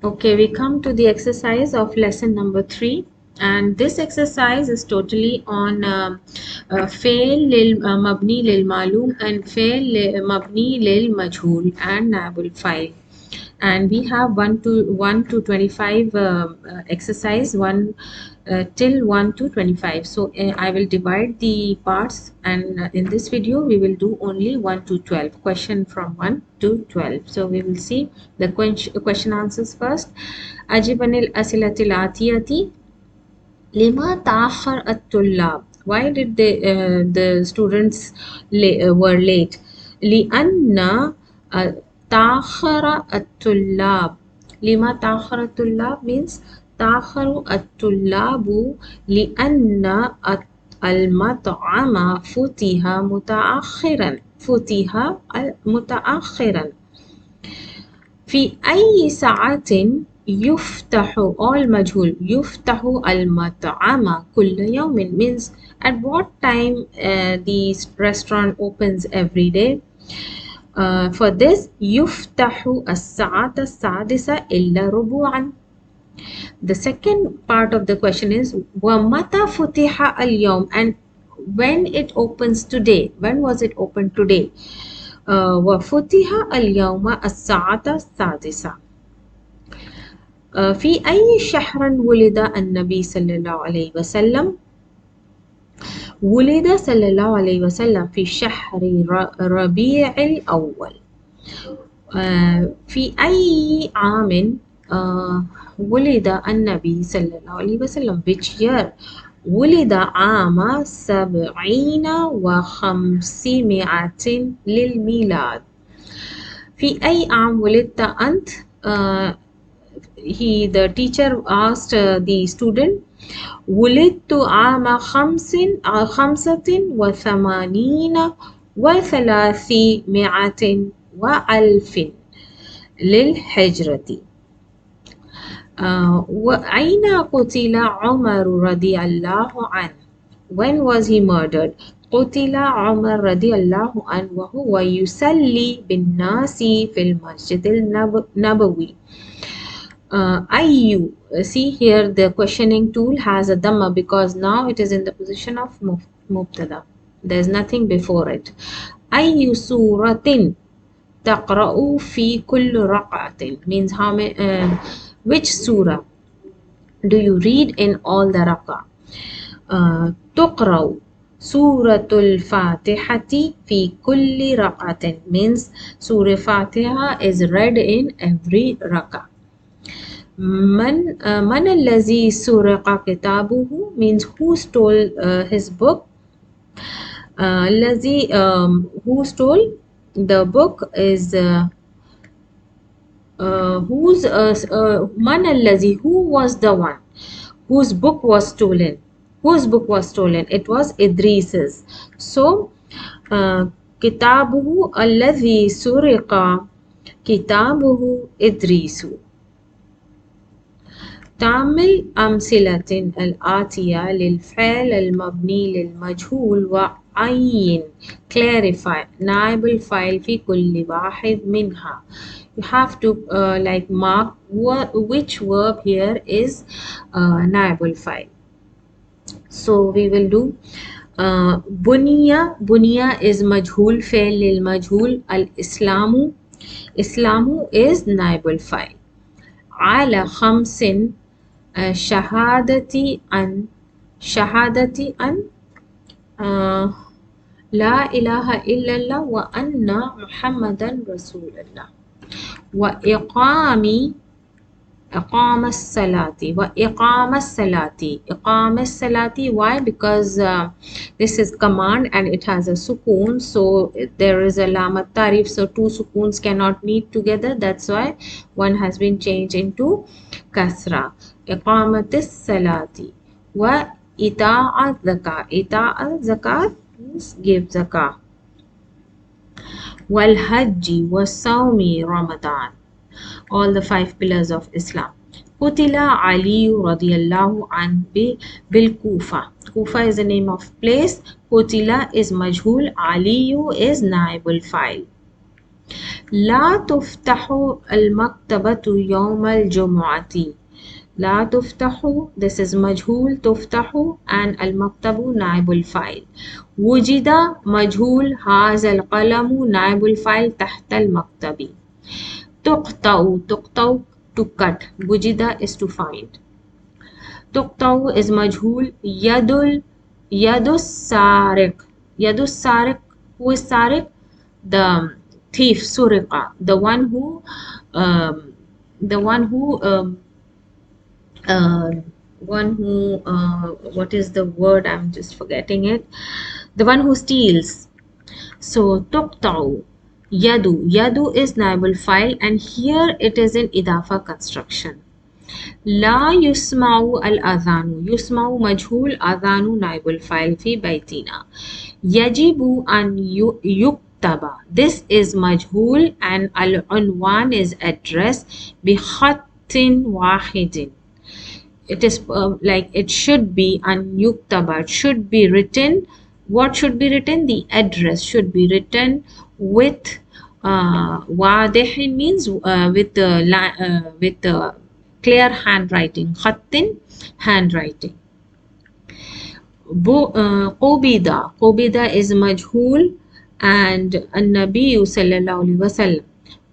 Okay, we come to the exercise of lesson number 3, and this exercise is totally on fail lil mabni lil malum and fail mabni lil majhul and nabul file. And we have 1 to 25 exercise, 1 till 1 to 25. So I will divide the parts, and in this video we will do only 1 to 12 question from 1 to 12. So we will see the question answers first. Ajibanil asilatil atiyati lima ta'akhkhar at-tullab. Why did the students were late? لأن تأخر الطلاب. لما تأخر الطلاب means تأخر الطلاب لأن المطعم فتح متأخرا. فتح متأخرا. في أي ساعة يفتح all مجهول يفتح المطعم كل يوم means at what time the restaurant opens every day. For this يفتح الساعة السادسة إلا ربعا. The second part of the question is ومتى فتح اليوم, and when it opens today, when was it opened today? وفتح اليوم الساعة السادسة. في أي شهر ولد النبي صلى الله عليه وسلم؟ ولد صلى الله عليه وسلم في شهر ربيع الأول. في أي عام ولد النبي صلى الله عليه وسلم? which year? ولد عام 70 و500 للميلاد. في أي عام ولدت أنت؟ the teacher asked the student ولدت عام 85 و300 وألف للهجرة. وأين قتل عمر رضي الله عنه? When was he murdered? قتل عمر رضي الله عنه وهو يصلي بالناس في المسجد النبوي. أيو, see here the questioning tool has a dhamma because now it is in the position of mubtada. There is nothing before it. أي سورة تقرأ في كل ركعة means how many, which surah do you read in all the rak'ah? تقرأ سورة الفاتحة في كل ركعة means Surah Fatiha is read in every rak'ah. من الذي سرق كتابه means who stole his book. الذي who stole the book is whose من الذي, who was the one whose book was stolen? Whose book was stolen? It was Idris's. So كتابه الذي سرق كتابه إدريس. تعمل أمثلة الآتية للفعل المبني للمجهول وعين clarify نائب الفاعل في كل واحد منها. You have to like mark which verb here is نائب الفاعل. So we will do بنية is مجهول فعل للمجهول. الإسلام إسلام is نائب الفاعل. على 5 شهادة أن لا إله إلا الله وأن محمدا رسول الله. إقام الصلاة. Why? Because this is command and it has a sukoon, so there is a lam tarif, so two sukoons cannot meet together. That's why one has been changed into kasra. إقامة الصلاة وإيتاء الزكاة. إيتاء الزكاة means give zakah. والحج والصوم رمضان. All the 5 pillars of Islam. قتل علي رضي الله عنه بالكوفة. Kufa is the name of place. قتل is majhul. Ali is naibul file. لا تفتح المكتبة يوم الجمعة. لا تفتح, this is مجهول, تفتح and المكتب نائب الفاعل. وجد مجهول, هذا القلم نائب الفاعل تحت المكتب. تقطع, تقطع to cut, وجد is to find. تقطع is مجهول. يد السارق, يد السارق, who is سارق? The thief, سرق, the one who what is the word, I'm just forgetting it, the one who steals. So تقطع, yadu is نائب الفاعل and here it is in إضافة construction. لا يسمع الأذان, يسمع مجهول, أذان نائب الفاعل في بيتنا. يجب أن يكتب, this is مجهول and العنوان is address بخط واحد. It is like it should be أن يكتب, it should be written. What should be written? The address should be written with واضح means with clear handwriting. خط, handwriting. قبض, قبض is مجهول and النبي صلى الله عليه وسلم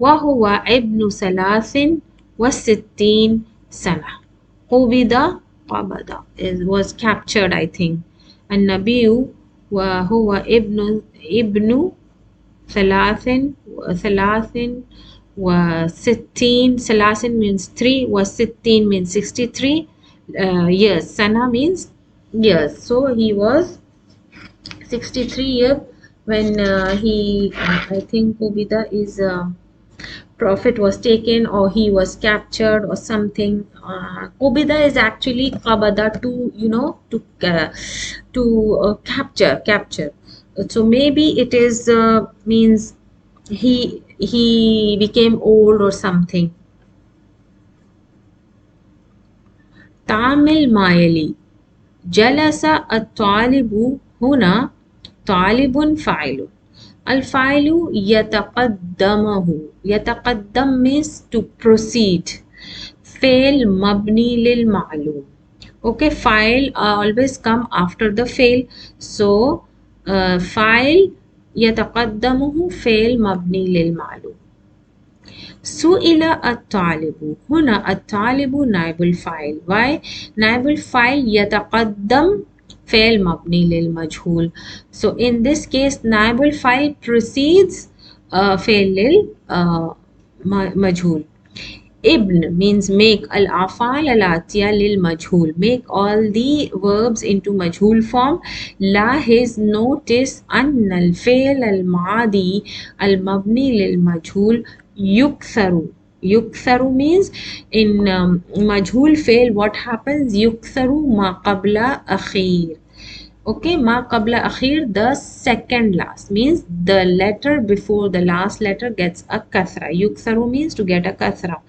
وهو ابن 63 سنة. قبض, قبض was captured, I think. النبي وهو ابن 63, 3 means 3, و60 means 63 years. Sana means years. So he was 63 years when I think Qubida is Prophet was taken or he was captured or something. Qubida is actually qabada, to capture. So maybe it is means he became old or something. تعمل ما يلي. جلس الطالب هنا. طالب فاعل. الفاعل يتقدمه. يتقدم means to proceed. فعل مبني للمعلوم. Okay, file always come after the fail. So فاعل يتقدمه فعل مبني للمعلوم. سئل الطالب. هنا الطالب نائب الفاعل. Why? نائب الفاعل يتقدم فعل مبني للمجهول. So in this case نائب الفاعل precedes فعل للمجهول. ابن means make. الأفعال الآتية للمجهول, make all the verbs into مجهول form. لاحظ, notice أن الفعل الماضي المبني للمجهول يكثر. يكثر means in مجهول فعل what happens? يكثر ما قبل أخير. Okay, ما قبل أخير, the second last means the letter before the last letter gets a كثرة. يكثر means to get a كثرة.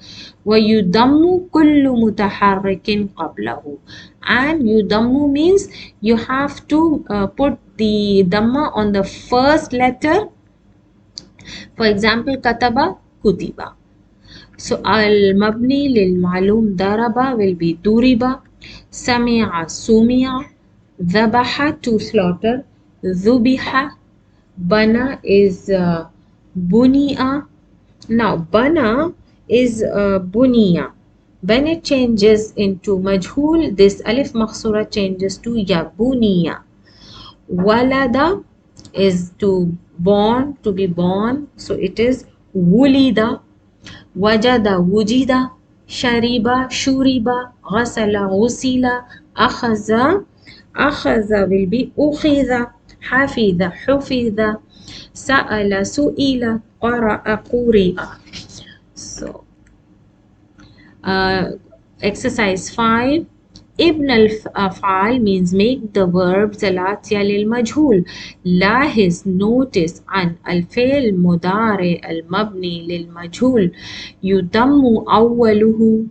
ويضم كل متحرك قبله. And يضم means you have to put the dhamma on the first letter. For example, كتب, كتب. So المبني للمعلوم ضرب will be ضرب. سمع, سمع. ذبح to slaughter. ذبح. بنى is بنيا. Now bana is bunia. When it changes into majhul, this alif makhsura changes to yabuniya. Walada is to born, to be born, so it is wulida. Wajada, wujida. Shariba, shuriba. Ghasala, ghusila. Akhaza, akhaza will be ukhidha. Hafidha, hufidha. Sa'ala, su'ila. Qara'a, quri'a. So exercise 5. ابن الأفعال means make the verbs الآتية للمجهول. لاحظ, notice أن الفعل المضارع المبني للمجهول يضم أوله.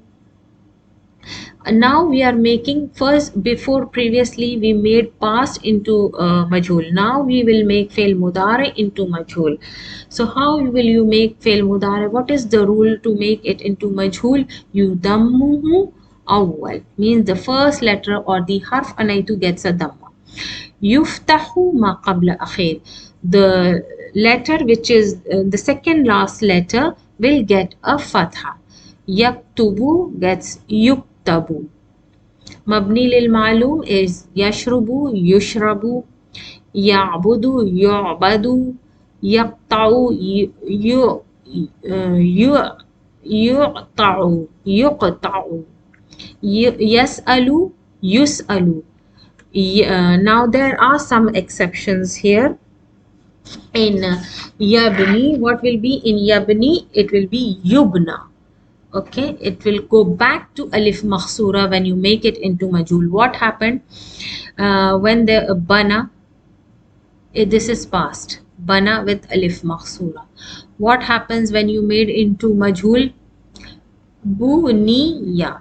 Now we are making first, before previously we made past into majhul. Now we will make fail mudare into majhul. So how will you make fail mudare? What is the rule to make it into majhul? Yudammuhu awwal, means the first letter or the harf anaitu gets a damma. Yuftahu ma qabla akhir, the letter which is the second last letter will get a fatha. Yaktubu gets yuktabu. Mabni lil ma'lum is yashrubu, yushrabu, ya'budu, yu'badu, yaqta'u, yuqta'u, yuqta'u, yas'alu, yus'alu. Now there are some exceptions here. In yabni, what will be in yabni? It will be yubna. Okay, it will go back to alif makhsura when you make it into majhul. What happened when the bana, this is past, bana with alif makhsura. What happens when you made into majhul? Buniya,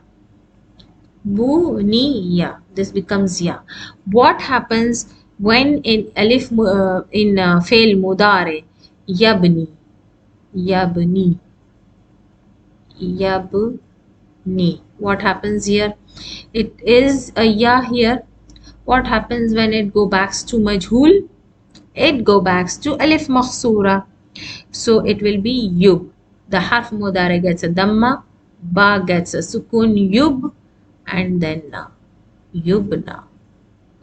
buniya, this becomes ya. What happens when in alif in fail mudare? Yabni, yabni, yabni. What happens here? It is a ya here. What happens when it go back to majhul? It go back to alif makhsura. So it will be yub. The harf mudare gets a damma, ba gets a sukun, yub, and then na, yubna.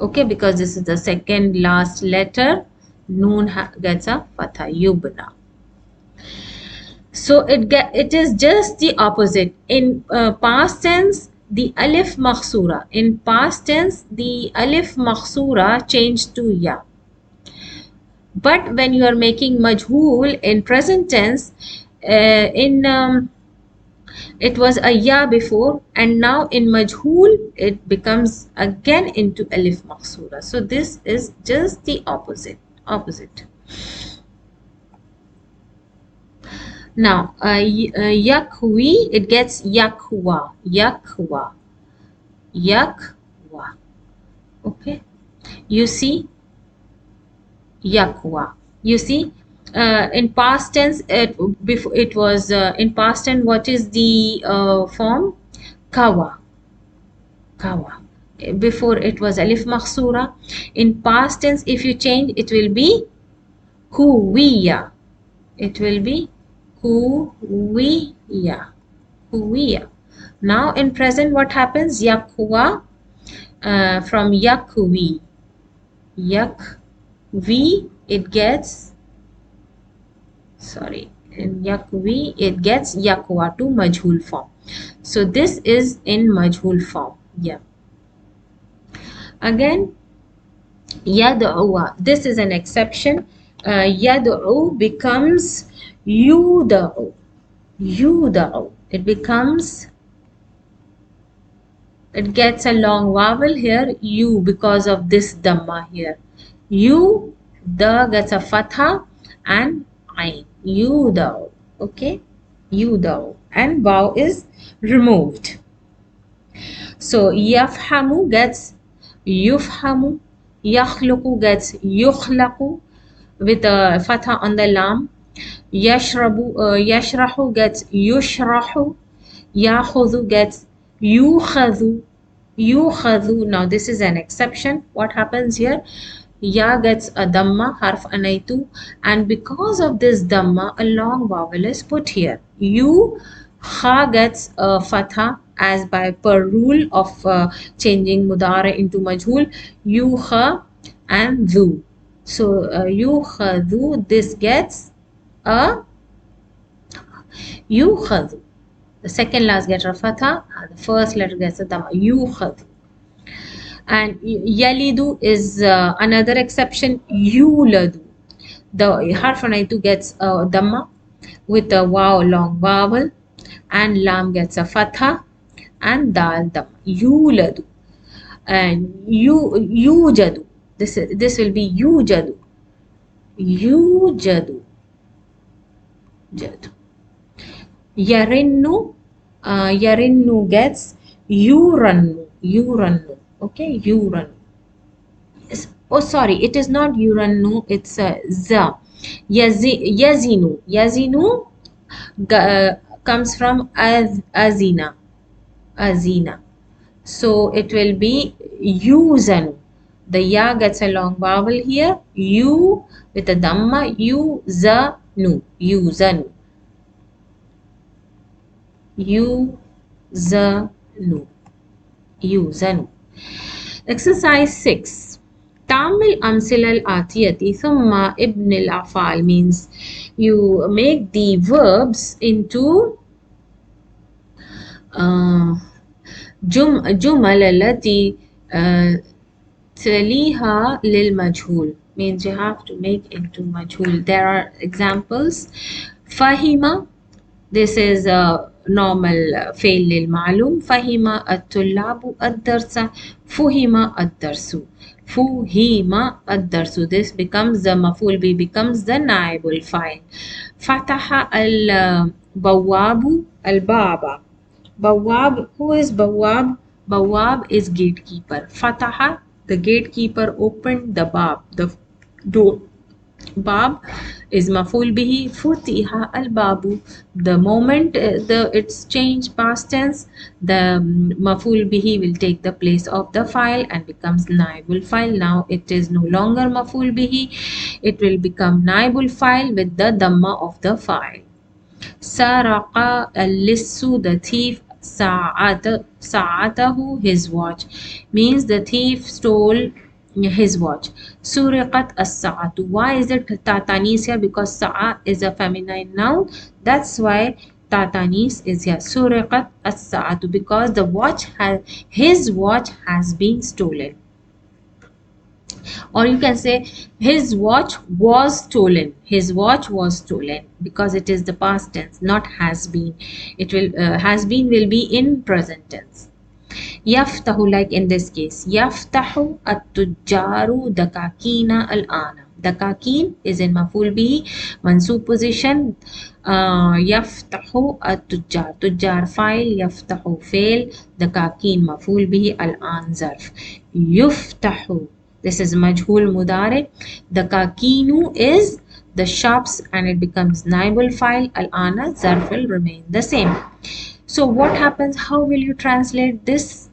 Okay, because this is the second last letter, noon gets a fatha, yubna. So it is just the opposite. In past tense, the alif makhsura. In past tense, the alif makhsura changed to ya. But when you are making majhul in present tense, it was a ya before, and now in majhul it becomes again into alif makhsura. So this is just the opposite. Now yakwi, it gets yakwa, yakwa, yakwa. Okay, you see, yakwa. You see, in past tense, it was in past tense. What is the form? Kawa, kawa. Before it was alif makhsura. In past tense, if you change, it will be kuwiya. It will be kuwiya, kuwiya. Now in present, what happens? Yakwa from yakwi, yakwi. It gets, sorry, in yakwi it gets yakwa to majhul form. So this is in majhul form. Yeah. Again, yad'uwa, this is an exception. Yad'u becomes yud'u, yud'u. It becomes, it gets a long vowel here, you, because of this damma here. You, the gets a fatha and ain, yud'u. Okay, yud'u, and waw is removed. So yafhamu gets yufhamu, yakhluqu gets yukhlaqu with a fatha on the lam. Yashrahu gets yushrahu, yakhudhu gets yukhadhu, yukhadhu. Now this is an exception. What happens here? Ya gets a damma, harf anaitu, and because of this damma, a long vowel is put here. You, kha gets a fatha, as by per rule of changing mudare into majhul, you, kha, and dhu. So you, khadhu, this gets a you, khadhu. The second last gets a fatha, and the first letter gets a damma, you, khadhu. And yalidu is another exception, yuladu. The harf anaitu gets a damma with a waw, long vowel, and lam gets a fatha, and dal damma, yuladu. And yujadu, this will be yujadu, yujadu, jadu. Yarinnu, yarinnu gets Yurannu, yurannu. Okay, yurannu. Oh, sorry, it is not yurannu, it's za. Yazinu. Yazinu comes from azina. Azina. So it will be yuzanu. The ya gets a long vowel here. You with a dhamma. Yuzanu. Yuzanu. Yuzanu. Yuzanu. Exercise 6. Tamil amsil al-atiyati thumma ibn al-afal means you make the verbs into jumal allati taliha lil majhul means you have to make into majhul. There are examples. Fahima, this is a normal fail lil ma'lum. Fahima at-tullabu ad-darsa. Fuhima ad-darsu. Fuhima ad-darsu. This becomes the maf'ul bi becomes the naibul fa'il. Fataha al-bawabu al-baba. Bawab, who is Bawab? Bawab is gatekeeper. Fataha, the gatekeeper opened the bab, the door. Bab is maful bihi. Futiha al babu. The moment it's changed past tense, the maful bihi will take the place of the file and becomes naibul file. Now it is no longer maful bihi. It will become naibul file with the dhamma of the file. Saraqa al-lissu, the thief, sa'atahu, his watch, means the thief stole his watch. Suriqat as-sa'atu. Why is it tatanis here? Because sa'a is a feminine noun. That's why tatanis is here. Suriqat as-sa'atu, because the watch his watch has been stolen. Or you can say his watch was stolen. His watch was stolen because it is the past tense, not has been. It will has been will be in present tense. Yaftahu, like in this case, yaftahu at-tujjaru dakakina al-ana. Dakakin is in maful bihi, mansub position. Yaftahu at-tujjar. Tujjar file, yaftahu fail, dakakin maful bihi, al-an zarf. Yuftahu. This is majhul mudare. The kakinu is the shops and it becomes naibul file. Al-ana zarf will remain the same. So what happens? How will you translate this?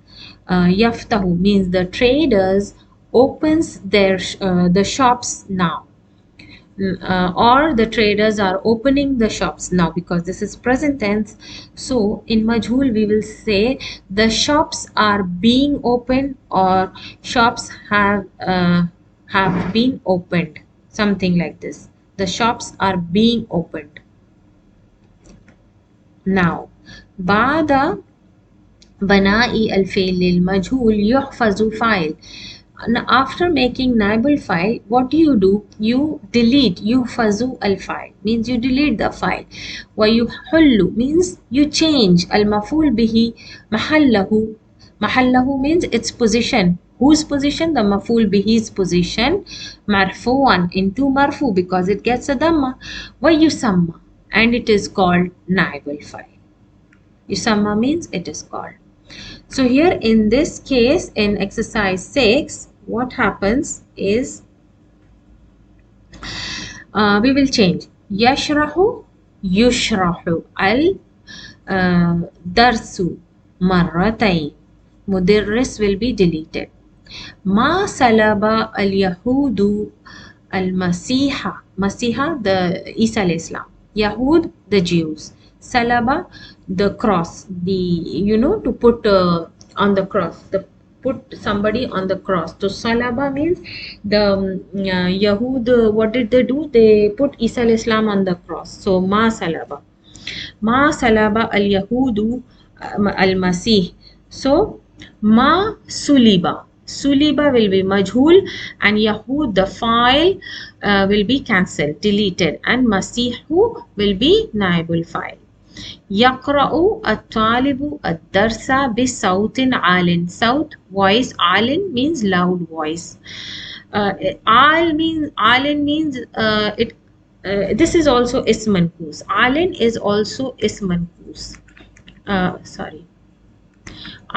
Yaftahu means the traders opens their the shops now. Or the traders are opening the shops now, because this is present tense. So in majhul we will say the shops are being opened, or shops have been opened, something like this. The shops are being opened now. Ba'da bana'i al-fail lil majhul yuhfazu file. Now, after making naibul file, what do? You delete. Yuhfazu al-file means you delete the file. Wa yuhullu means you change. Al-maful bihi mahallahu. Mahallahu means its position. Whose position? The maful bihi's position. Marfu'an into marfu because it gets a dhamma. Wa yusamma, and it is called naibul file. Yusamma means it is called. So here in this case, in exercise 6, what happens is we will change yashrahu, yushrahu, darsu, marratayn. Mudirris will be deleted. Ma salaba al-yahudu al-masiha. Masiha, the Isa al-Islam. Yahud, the Jews. Salaba, the cross, the to put on the cross, put somebody on the cross. So salaba means the Yahud, what did they do? They put Isa al-Islam on the cross. So ma salaba al-yahudu al-masih. So ma suliba. Suliba will be majhul, and Yahud, the file, will be cancelled, deleted, and Masihu will be naibul file. Yaqra'u at-talibu ad-darsa bi-sawtin alin. Sawt, voice. Alin means loud voice. Alin means it. This is also ism manqus. Alin is also ism manqus. Sorry.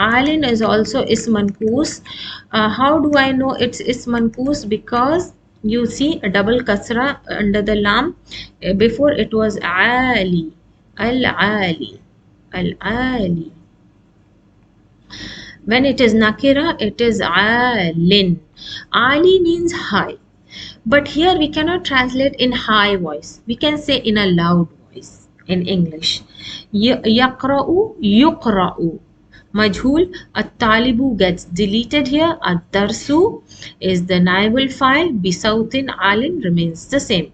Alin is also ism manqus. How do I know it's ism manqus? Because you see a double kasra under the lam. Before it was ali, al-ali, al-ali. When it is nakira, it is alin. Ali means high. But here we cannot translate in high voice. We can say in a loud voice in English. Yaqra'u, yuqra'u. Majhul, at-talibu gets deleted here. Ad-darsu is the naibul file. Bisautin alin remains the same.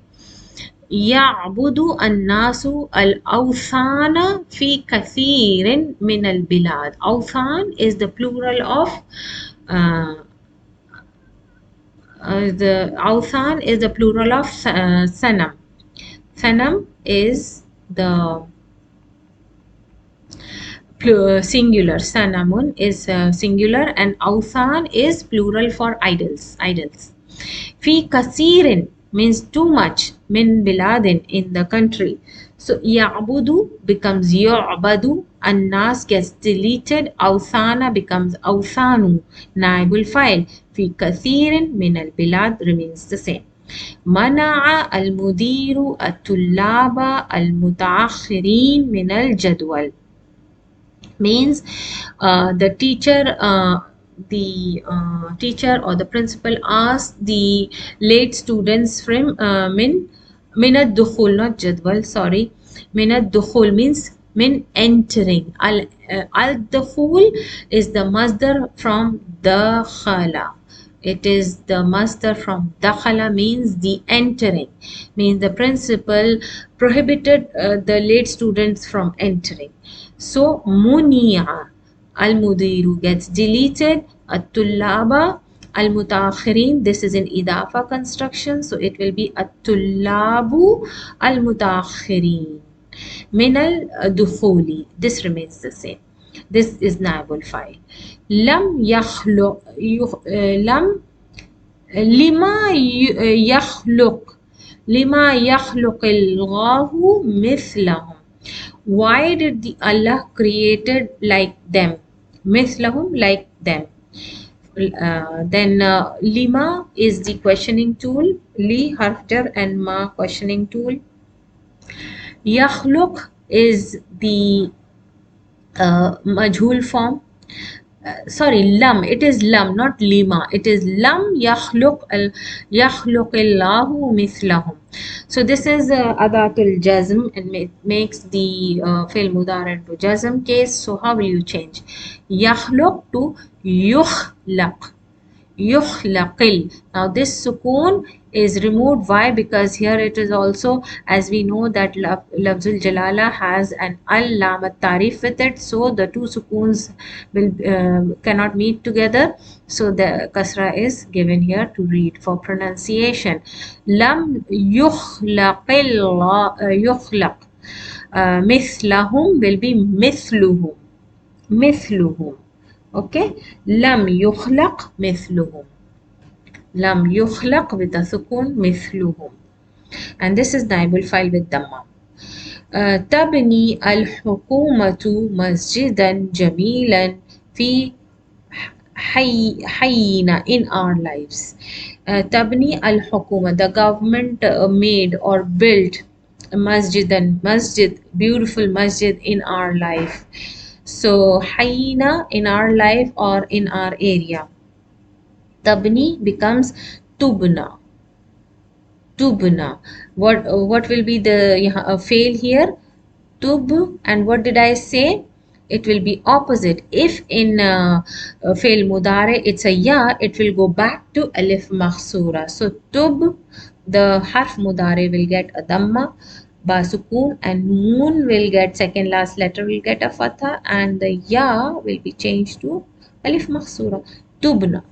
يعبد الناس الأوثان في كثير من البلاد. أوثان is the plural of the أوثان is the plural of sanam. Sanam is the singular. Sanamun is singular and Authan is plural for idols. Fi kasirin means too much. Min biladin in the country. So ya'budu becomes yu'badu. An-nas gets deleted. Authana becomes authanu. Naibul file. Fi kathirin min al-bilad remains the same. منع المدير الطلاب المتأخرين من الجدول means the teacher or the principal asked the late students from min ad-dukhul, not jadwal, sorry. Min ad-dukhul means min entering. Al-dukhul is the masdar from dakhala. It is the masdar from dakhala means the entering. Means the principal prohibited the late students from entering. So muni'a al-mudiru gets deleted. At-tullaba al-mutaakhirin, this is an idafa construction, so it will be at-tullabu al-mutaakhirin. Min al-dukhuli, this remains the same. This is naibul file. Lam yakhluq, lam lima yakhluq, lima yakhluq al-ghahu mithlahum. Why did the Allah created like them? Mithlahum, like them. Then lima is the questioning tool. Li harf jar and ma questioning tool. Yakhluq is the majhul form. Sorry, lam, it is lam, not lima. It is lam yakhluq Allahu mithlahum. So this is adatul jazm and makes the fi'l mudari into jazm case. So how will you change yakhluq to yukhlaq? Yukhlaqil. Now this sukoon is removed. Why? Because here it is also, as we know that lafzul jalala has an al-lam at-tarif with it, so the two sukoons will cannot meet together, so the kasra is given here to read for pronunciation. Lam yukhlaqil yukhlaq. Mithlahum will be mithluhum. Mithluhum. Okay, lam yukhlaq mithluhum. Lam yukhlaq with a sukun mithluhum. And this is naibul file with dhamma. تبني الحكومة مسجدا جميلا في حينا in our lives. تبني الحكومة, the government made or built masjidan, masjid, beautiful masjid in our life. So hayna in our life or in our area. Tabni becomes tubna. Tubna. What will be the fail here? Tub, and what did I say? It will be opposite. If in fail mudare it's a ya, it will go back to alif makhsura. So tub, the harf mudare will get a dhamma, ba sukun, and noon will get, second last letter will get a fatha, and the ya will be changed to alif makhsura. Tubna.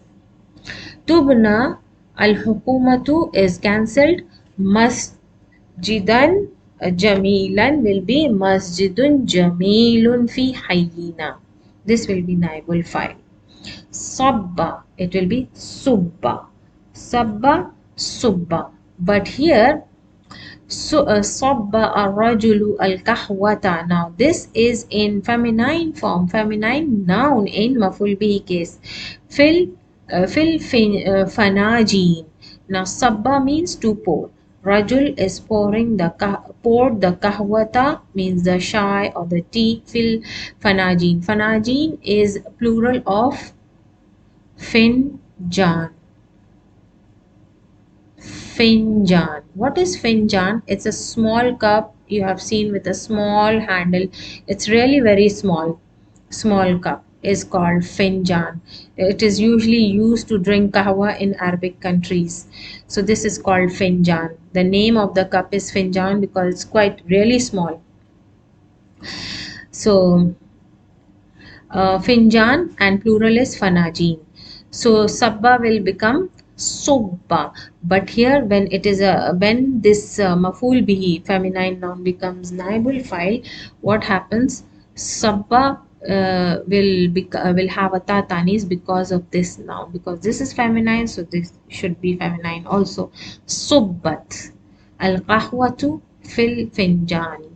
Tubna al-hukumatu is cancelled. Masjidan jamilan will be masjidun jamilun fi hayyina. This will be naibul file. Sabba, it will be subba. Sabba, subba. But here So sabba ar-rajulu al-kahwata. Now this is in feminine form, feminine noun in maf'ul bihi case. Fil fanajin. Now sabba means to pour. Rajul is poured the kahwata means the chai or the tea. Fil fanajin. Fanajin is plural of finjan. Finjan. What is finjan? It's a small cup you have seen with a small handle. It's really very small. Small cup is called finjan. It is usually used to drink kahwa in Arabic countries. So this is called finjan. The name of the cup is finjan because it's quite really small. So finjan and plural is fanajin. So sabba will become sobba. But here when this maful bihi feminine noun becomes naibul file, what happens? Sabba will have a ta tanis because of this noun, because this is feminine, so this should be feminine also. Subbat al qahwatu fil finjani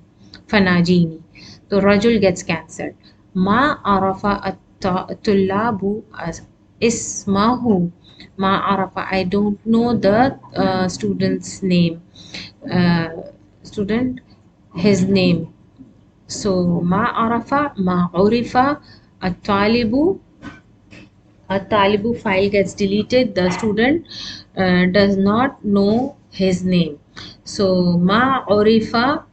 fanajini. So Rajul gets cancelled. Ma arafa at-tullabu as ismahu. Ma arafa. I don't know the student's name. Uh, student, his name. So ma arafa, ma urifa, at-talibu. A talibu file gets deleted. The student does not know his name. So ma urifa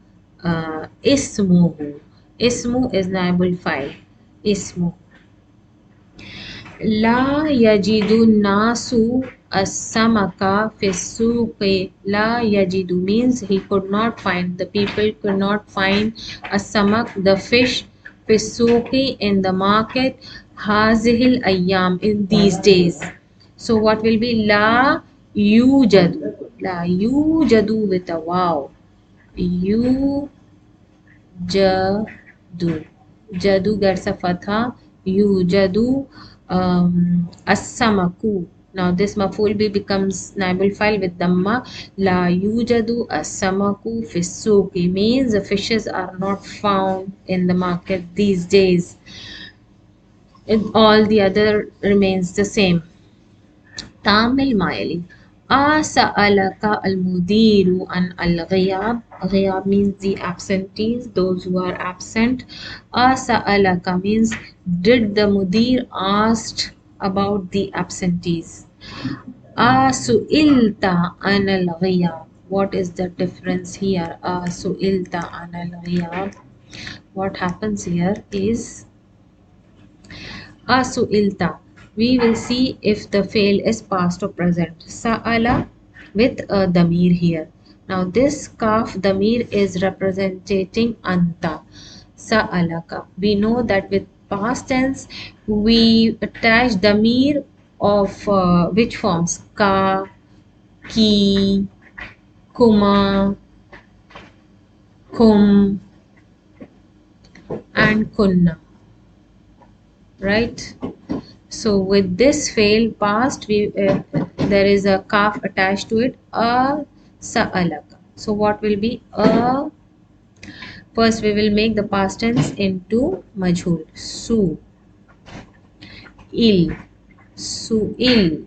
ismuhu. Ismu is naibul file. Ismu. La yajidu nasu as-samaka fi suqi. La yajidu means he could not find, the people could not find as-samak, the fish, fi suqi, in the market, hazihil ayyam, in these days. So what will be la yujadu? La yujadu with a wow. Yujadu. Jadu gets a fatha. Yujadu as-samaku. Now this maful bi becomes naibul file with damma. La yujadu as-samaku fi suqi means the fishes are not found in the market these days. All the other remains the same. تعمل مايلي سألك المدير عن الغياب. غياب means the absentees, those who are absent. سألك means did the mudir asked about the absentees. سئلت عن الغياب. What is the difference here? سئلت عن الغياب. What happens here is Asuilta. We will see if the fail is past or present. Sa'ala with a damir here. Now this kaf damir is representing anta. Sa'alaka. We know that with past tense we attach damir of which forms? Ka, ki, kuma, kum and kunna. Right? So with this fail past, there is a kaf attached to it. Sa'alaka. So what will be a? First we will make the past tense into majhul. Su il. Su il.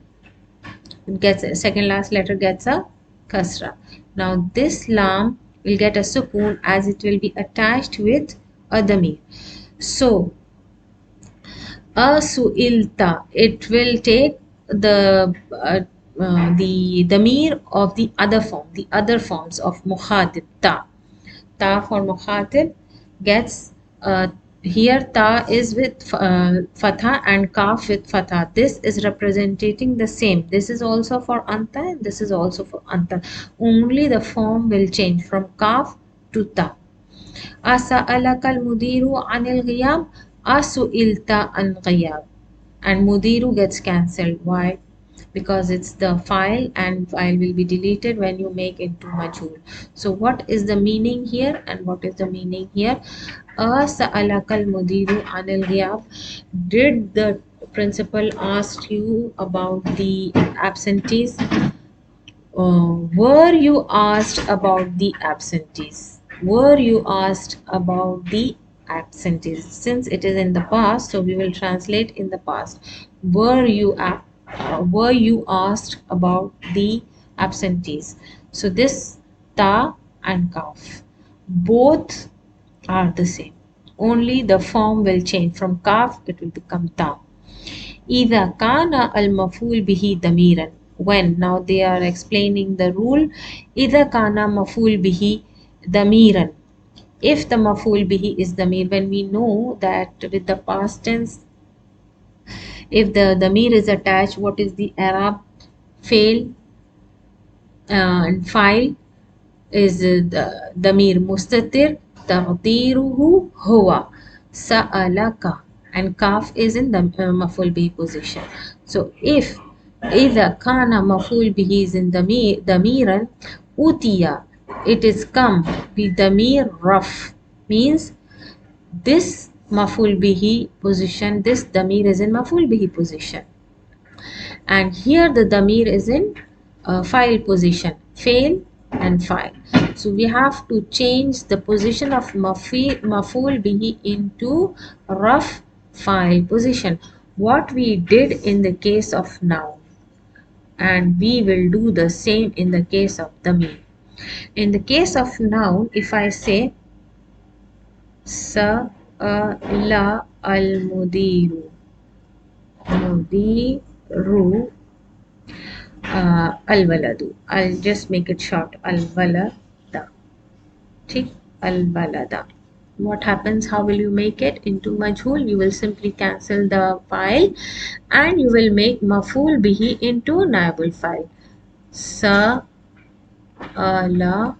It gets a second last letter gets a kasra. Now this lam will get a sukoon as it will be attached with a damir. So Asuilta, it will take the damir of the other form, the other forms of mukhatib. Ta for mukhatib gets here ta is with fatha and kaf with fatha. This is representing the same. This is also for anta and this is also for anta. Only the form will change from kaf to ta. أسألك المدير عن الغياب أسئلت عن غياب, and mudiru gets cancelled. Why? Because it's the file and file will be deleted when you make into majhul. So what is the meaning here and what is the meaning here? أسألك المدير عن الغياب. Did the principal ask you about the absentees? were you asked about the absentees? Were you asked about the absentees? Since it is in the past, so we will translate in the past. Were you asked about the absentees? So this ta and kaf, both are the same. Only the form will change. From kaf, it will become ta. إذا كان المفعول به ضميرا, when, now they are explaining the rule. إذا كان مفعول به ضميرا, if the مفعول به is ضمير, when we know that with the past tense, if the ضمير is attached, what is the Arab fail and file is the ضمير مستتر تقديره هو سألك, and kaf is in the مفعول به position. So if إذا كان مفعول به is in ضميرا أوتي, it is come بضمير رف, means this مفعول به position, this ضمير is in مفعول به position, and here the damir is in file position, fail and file. So we have to change the position of maful bihi into rough file position, what we did in the case of noun, and we will do the same in the case of damir. In the case of noun, if I say sa la al mudiru, mudiru al-waladu. I'll just make it short. Al-walada. Theek? Al-walada. What happens? How will you make it into majhul? You will simply cancel the file and you will make maful bihi into naibul file. Sa ala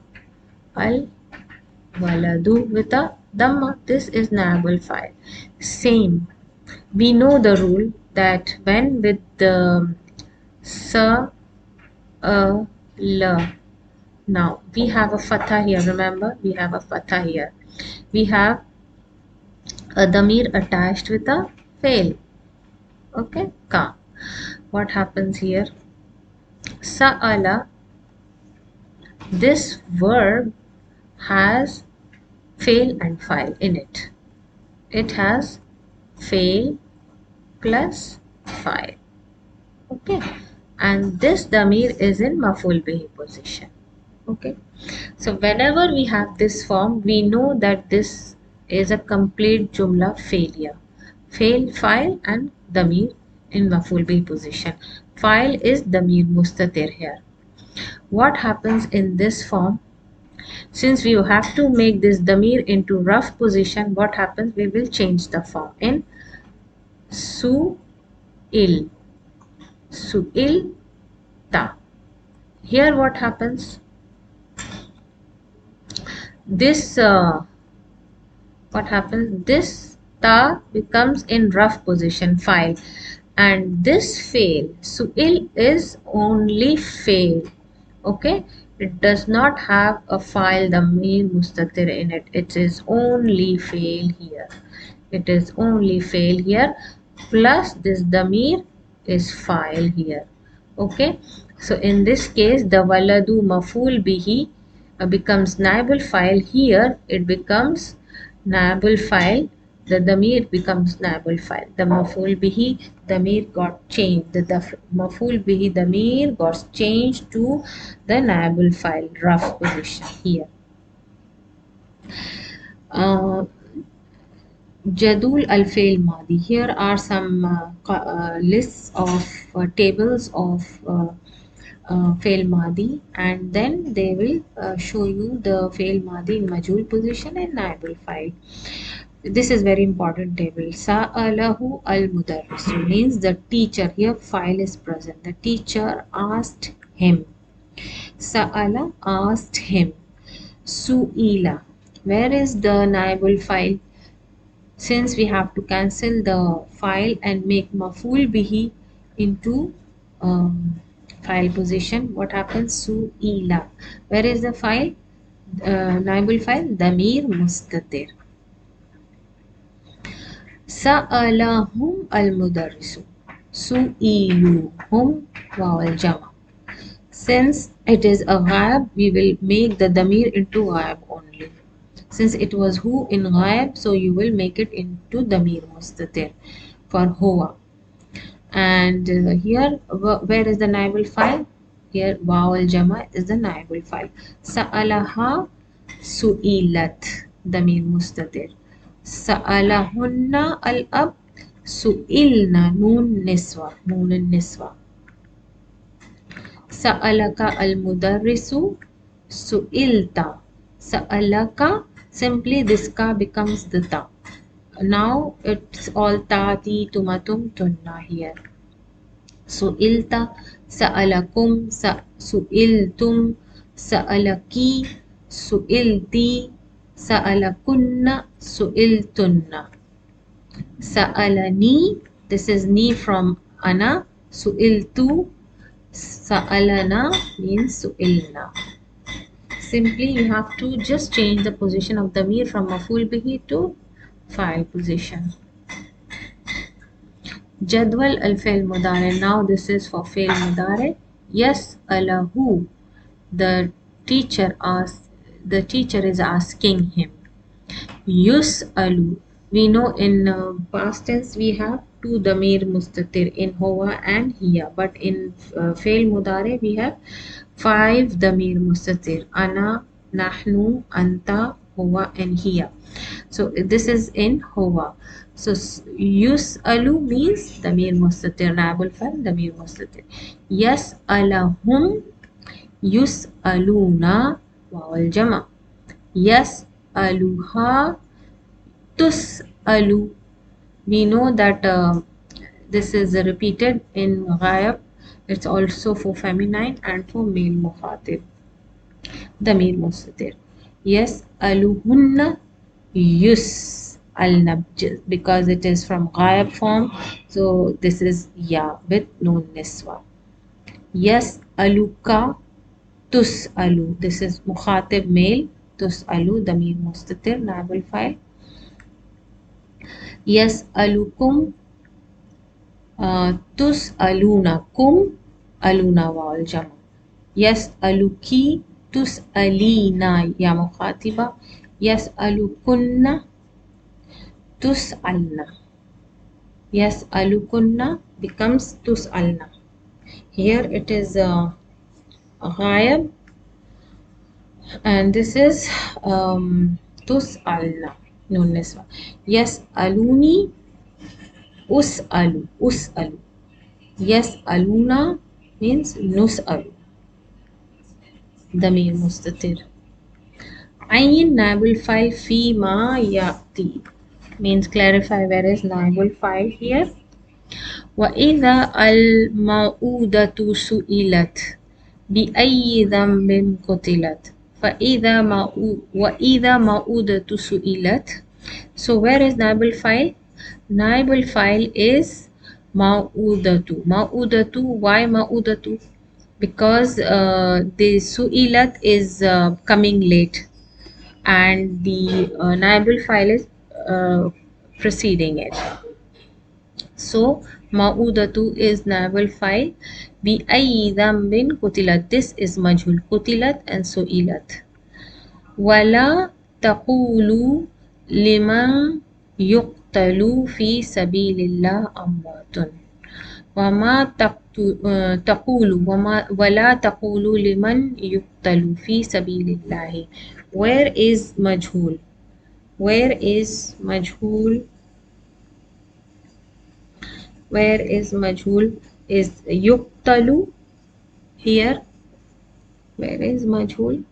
al-waladu with a dhamma. This is naibul file. Same. We know the rule that when with the sa la. Now we have a fatha here. Remember, we have a fatha here. We have a damir attached with a fail. Okay, ka. What happens here? Sa'ala. This verb has fail and file in it. It has fail plus file. Okay. And this damir is in maful bihi position. Okay, so whenever we have this form, we know that this is a complete jumla failure. Fail, file and damir in maful bihi position. File is damir mustatir here. What happens in this form? Since we have to make this damir into rough position, what happens? We will change the form in su-il. Su-il ta. Here what happens? This what happens? This ta becomes in rough position, file, and this fail, su'il, is only fail. Okay, it does not have a file damir mustatir in it. It is only fail here. It is only fail here, plus this damir is file here. Okay, so in this case the waladu maful bihi becomes naibul file. Here it becomes naibul file. The damir becomes naibul file. The maful bihi damir got changed. The maful bihi damir got changed to the naibul file rough position here. Jadul al-Fail Madi. Here are some lists of tables of fail Madi, and then they will show you the fail Madi in majhul position and naibul file. This is very important table. Sa'alahu al-mudarrisu means the teacher. Here file is present. The teacher asked him. Sa'ala, asked him. Su'ila. Where is the naibul file? Since we have to cancel the file and make maful bihi into file position, what happens? Su'ila. Where is the file? Naibul file? Damir mustatir. Sa'alahum al-mudarrisu. Su'ilu. Hum wawal jama. Since it is a ghaib, we will make the damir into ghaib only. Since it was who in ghaib, so you will make it into damir mustatir for huwa. And here, where is the naibul file? Here, waw al jama is the naibul file. Sa'alaha su'ilat, damir mustatir. Sa'alahunna al ab, su'ilna, noon niswa, noon al niswa. Sa'alaka al mudarrisu, su'ilta. Sa'alaka, simply this ka becomes the ta. Now it's all ta, ti, tumatum, tunna here. Su'ilta, sa'alakum, su'iltum, sa'alaki, su'ilti, sa'alakunna, su'iltunna. Sa'alani, this is ni from ana. Su'iltu, sa'alana means su'ilna. Simply you have to just change the position of the damir from maf'ul bihi to fa'il position. Jadwal al-fi'l mudari. Now this is for fi'l mudari. Yas'alahu. The teacher is asking him. Yus'alu. We know in past tense we have two damir mustatir in huwa and hiya, but in fi'l mudari we have 5 damir mustatir: ana, nahnu, anta, huwa and hiya. So this is in huwa. So yus'alu means damir mustatir, naibul fa'il damir mustatir. Yas'alahum, yus'aluna, waw al jama. Yas'aluha, tus'alu. We know that this is repeated in ghaib. It's also for feminine and for male mukhatib. Damir mustatir. Yas'aluhunna, yus'alna, because it is from ghaib form. So this is ya with noon niswa. Yas'aluka, tus'alu. This is mukhatib male. Tus'alu, damir mustatir, naibul fa'il. Yas'alukum, tus'aluna, kum, aluna, waw al jama. Yas'aluki, tus'alina, ya mukhatiba. Yas'alukunna, tus'alna. Yas'alukunna becomes tus'alna. Here it is ghaib, and this is tus'alna, noon niswa. Yas'aluni, us'alu, us'alu. Yas'aluna means nus'alu, damir mustatir. Ayn naibul fa'il fi ma ya'ti means clarify where is naibul fa'il here. Wa idha al ma'udatu su'ilat bi ayyi dhanbin qutilat. Wa idha ma'udatu su'ilat. So where is naibul fa'il? Naibul fa'il is ma'udatu. Ma'udatu, why ma'udatu? Because the su'ilat is coming late, and the naibul fa'il is preceding it. So ma'udatu is naibul fa'il. Bi ayyi dhanbin qutilat. This is majhul. Qutilat and su'ilat. Wala taqulu liman yuqtalu fi sabilillah amwatun. Wama taqulu, wala taqulu liman yuqtalu fi sabilillahi. Where is majhul? Where is majhul? Where is majhul? Is yuqtalu here? Where is majhul?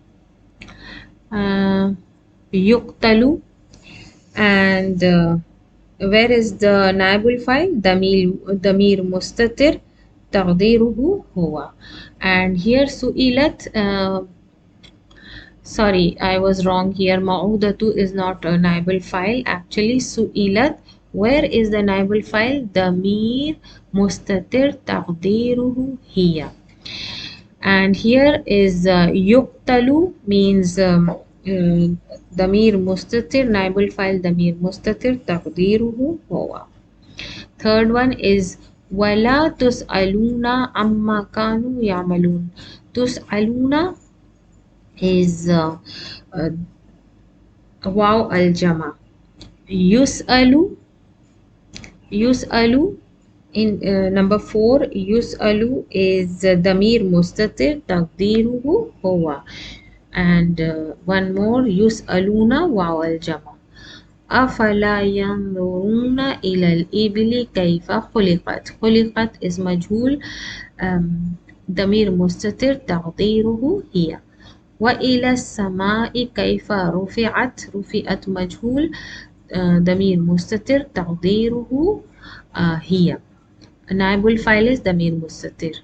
Yuqtalu. And where is the naibul fa'il? Damir mustatir, taqdiruhu huwa. And here su'ilat, sorry, I was wrong here. Ma'udatu is not a naibul fa'il. Actually su'ilat. Where is the naibul fa'il? Damir mustatir, taqdiruhu hiya. And here is yuqtalu means damir mustatir, naibul fa'il damir mustatir, taqdiruhu huwa. Third one is wala tus'aluna amma kanu ya'malun. Tus'aluna is uh, waw al jama. Yus'alu, yus'alu in number 4, yus'alu is damir mustatir taqdiruhu huwa. And one more, yus'aluna waw al jama. أفلا ينظرون إلى الإبل كيف خلقت. خلقت is مجهول ضمير مستتر تقديره هي. وإلى السماء كيف رفعت. رفعت مجهول ضمير مستتر تقديره هي. نائب الفاعل is ضمير مستتر.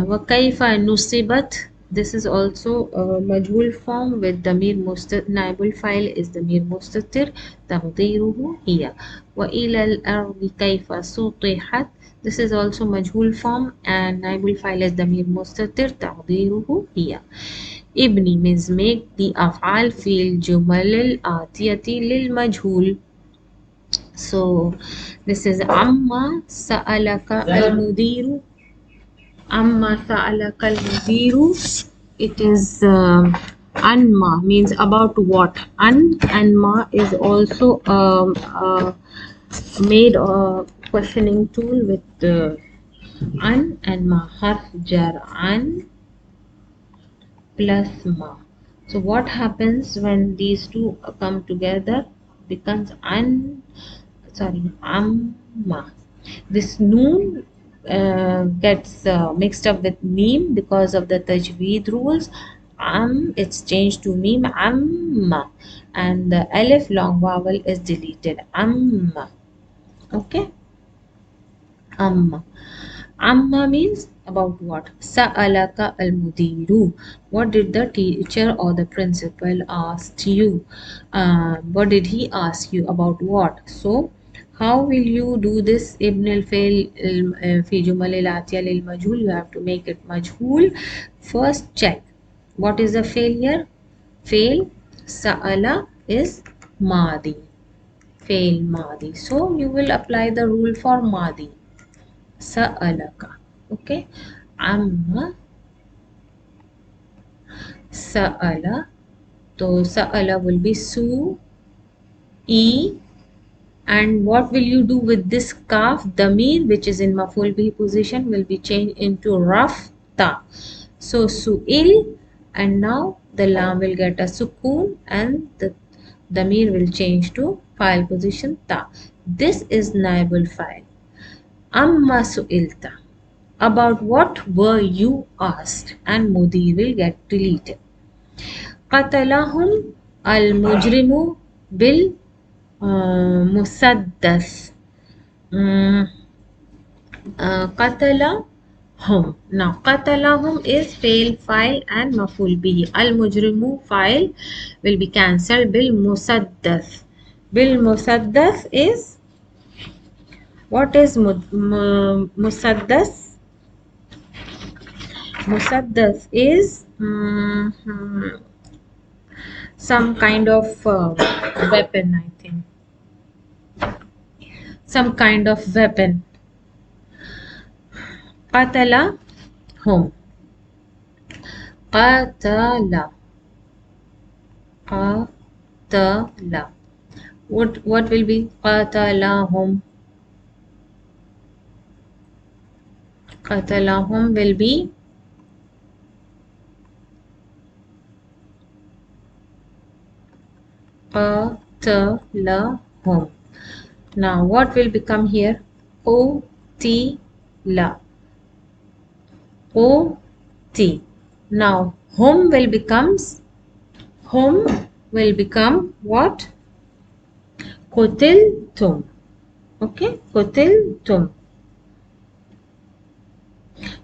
وكيف نصبت. This is also a majhul form with damir mustatir. Naibul file is damir mustatir taqdiruhu hiya. Wa ila al-ardi kayfa sutihat. This is also majhul form and naibul file is damir mustatir taqdiruhu hiya. Ibni means make the af'al fil jumal al-atiyati lil majhul. So this is amma sa'alaka al-mudiru. Amma sa'alaka al-mudiru. It is anma means about what. An and ma is also made a questioning tool with an and ma. Harf jar an plus ma. So what happens when these two come together? Becomes amma. This noon gets mixed up with meme because of the tajweed rules. It's changed to meme amma, and the alif long vowel is deleted. Amma. Okay. Amma. Amma means about what? Sa'alaka al-mudiru. What did the teacher or the principal ask you? What did he ask you about what? So, how will you do this? Ibn al-fail fi jumal al-atiya lil majhul. You have to make it majhul. First check. What is the failure? Fail. Sa'ala is madi. Fail madi. So, you will apply the rule for madi. Sa'alaka. Okay. Amma sa'ala. So sa'ala will be su, e, and what will you do with this kaf? Damir which is in maf'ul bihi position will be changed into raf ta. So su'il, and now the lam will get a sukoon and the damir will change to file position ta. This is naibul file. Amma su'ilta. About what were you asked? And mudir will get deleted. Qatalahum al-mujrimu bil musaddas. Qatalahum. Now qatalahum is fail file and maf'ul bihi. Al-mujrimu file will be cancelled. Bil musaddas. Bil musaddas is, what is musaddas? Musaddas is some kind of weapon, I think. Some kind of weapon. Qatala hum. Qatala. Qatala. What will be qatalahum? Qatalahum will be qatalahum. Now what will become here? Qutila. Quti. Now hum will become what? Qutiltum. Okay, qutiltum.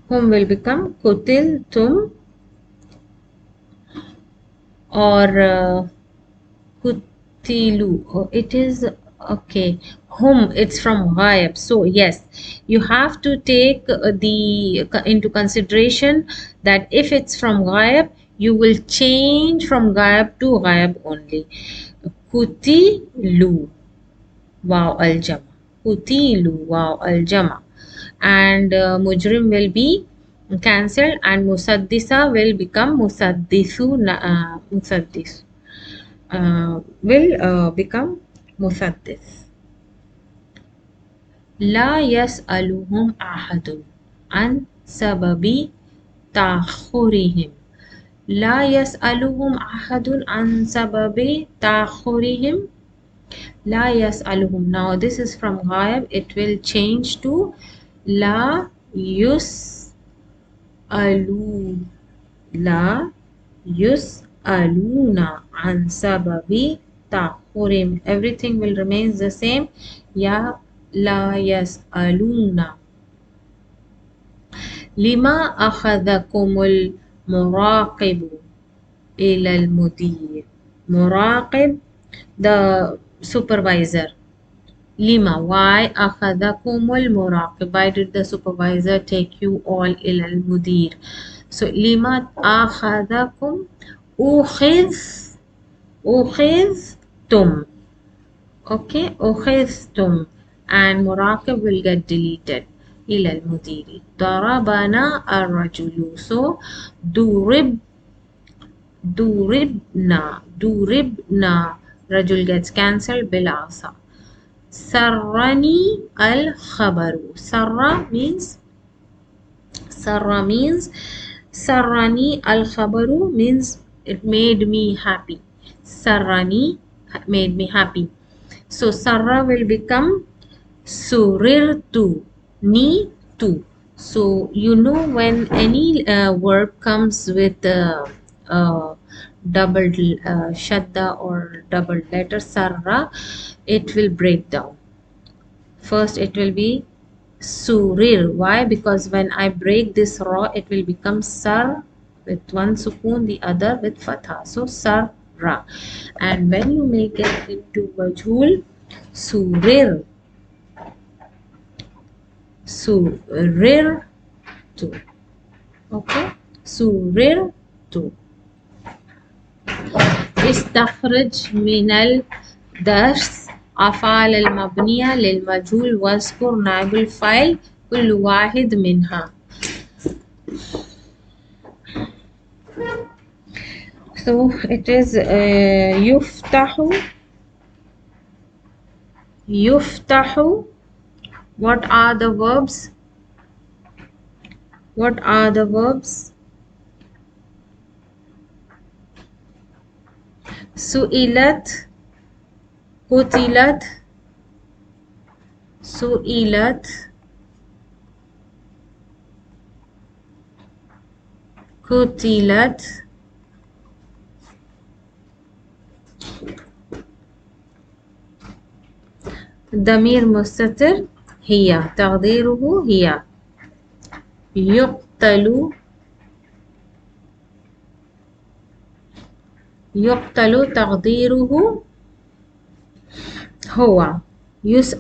Hum will become qutiltum or kutilu. Oh, it is okay. Hum, it's from ghaib. So yes, you have to take into consideration that if it's from ghaib, you will change from ghaib to ghaib only. Kutilu. Wow al jama. Kutilu. Wow al jama. And mujrim will be cancelled, and musaddisa will become musaddisu. Musaddis will become musaddis. لا يسألهم أحد عن سبب تأخرهم. لا يسألهم أحد عن سبب تأخرهم. لا يسألهم. Now this is from غائب. It will change to لا يسألون. لا يسألون عن سبب تأخرهم. Everything will remain the same. يا لا يسألون. لما أخذكم المراقب إلى المدير. مراقب, the supervisor. لما, why أخذكم المراقب, why did the supervisor take you all إلى المدير. So لما أخذكم, أخذتم. Okay, أخذتم, and مراقب will get deleted. إلى المدير. ضربنا الرجل. So ضربنا رجل gets cancelled بالعصا. سرني الخبر. سرني الخبر means it made me happy. سرني made me happy. So sarra will become surirtu. Ni tu. So you know when any verb comes with double shadda or double letter sarra, it will break down. First it will be surir. Why? Because when I break this ra, it will become sar with one sukoon, the other with fatha. So sarra. And when you make it into majhul, surir. Surirtu. Okay, surirtu. استخرج من الدرس أفعال المبنية للمجهول واذكر نائب الفاعل كل واحد منها. So it is يفتح. What are the verbs? سئلت, قتلت, قتلت. ضمير مستتر هي, تقديره هي. يقتل تقديره هو. يسأل